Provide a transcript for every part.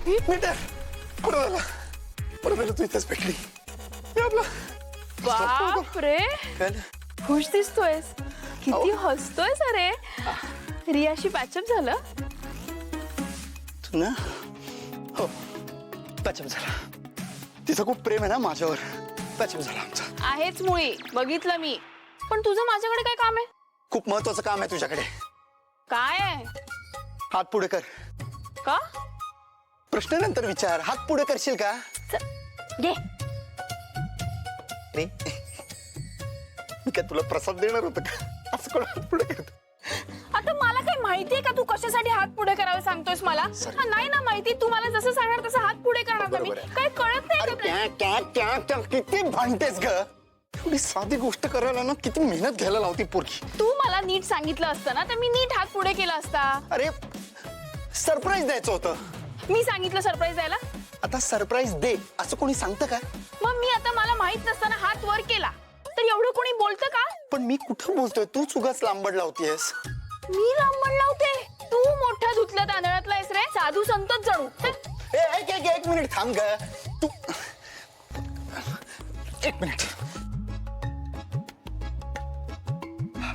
Metre बरं तू इथेच भेटली. बाप रे, खुश दिसतोयस, किती हसतोयस. अरे रियाशी पॅचअप झालं तू ना? हो, पॅचअप झाला. तिचं खूप प्रेम आहे ना माझ्यावर. पॅचअप झाला आमचा. आहेच मुळी, बघितलं मी. पण तुझं माझ्याकडे काय काम आहे? खूप महत्वाचं काम आहे तुझ्याकडे. काय आहे? हात पुढे कर. का? प्रश्न नंतर विचार. हात पुढे करशील का? घे. मी काय तुला प्रसाद देणार होतं का? असं कोण हात पुढे करत? आता मला काय माहितीये का तू कशासाठी हात पुढे करावे सांगतोयस मला? नाही ना माहिती. तू मला जसं सांगणार तसं हात पुढे करणार ना मी. काय कळत नाही का? किती भांडतेस ग? एवढी साधी गोष्ट करायला ना किती मेहनत घ्यायला लावती पोरगी. तू मला नीट सांगितलं असतं ना तर मी नीट हात पुढे केला असता. अरे सरप्राईज द्यायचं होतं. मी सांगितलं सरप्राईज द्यायला. आता सरप्राईज दे असं कोणी सांगतं का? मग मी आता मला माहित नसताना हात वर केला तर एवढं कोणी बोलतं का? पण मी कुठं बोलतोय? तूच उगाच लांबड लावतीयस. मी लांबड लावते? तू मोठ्या धुतल्या तांदळातला आहेस रे, साधू संतच जणू. एक मिनिट थांब ग. तू एक मिनिट.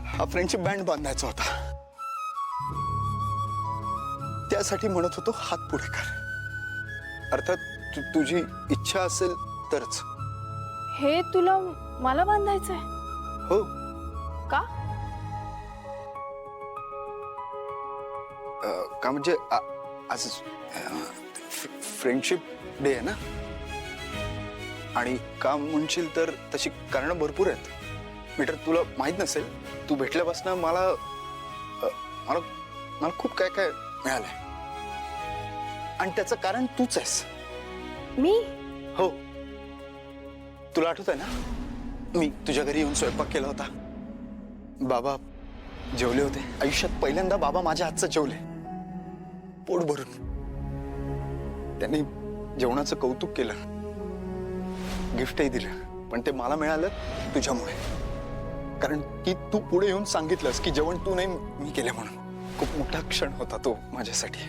हा फ्रेंडशिप बँड बांधायचा होता. त्यासाठी म्हणत होतो हात पुढे कर. अर्थात तुझी इच्छा असेल तरच. हे तुला मला बांधायचंय? हो. का? का म्हणजे आज फ्रेंडशिप डे आहे ना. आणि का म्हणशील तर तशी कारणं भरपूर आहेत. मीटर तुला माहित नसेल, तू भेटल्यापासून मला मला मला खूप काय काय मिळालंय. आणि त्याचं कारण तूच आहेस. मी? हो. तुला आठवत आहे ना, मी तुझ्या घरी येऊन स्वयंपाक केला होता. बाबा जेवले होते. आयुष्यात पहिल्यांदा बाबा माझ्या हातचं जेवले, पोट भरून. त्यांनी जेवणाचं कौतुक केलं, गिफ्टही दिलं. पण ते मला मिळालं तुझ्यामुळे. कारण की तू पुढे येऊन सांगितलंस की जेवण तू नाही मी केलं म्हणून. खूप मोठा क्षण होता तो माझ्यासाठी,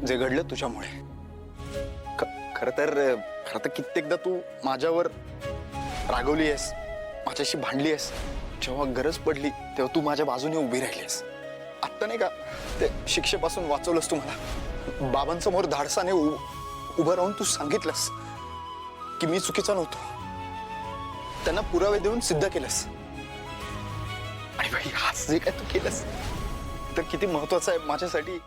जे घडलं तुझ्यामुळे. खरं तर कित्येकदा तू माझ्यावर रागवली आहेस, माझ्याशी भांडली आहेस. जेव्हा गरज पडली तेव्हा तू माझ्या बाजूने उभी राहिलीस. आत्ता नाही का ते शिक्षेपासून वाचवलंस तू मला. बाबांसमोर धाडसाने उभं राहून तू सांगितलंस की मी चुकीचा नव्हतो. त्यांना पुरावे देऊन सिद्ध केलंस. आणि भाई आज जे काय तू केलंस तर किती महत्वाचं आहे माझ्यासाठी.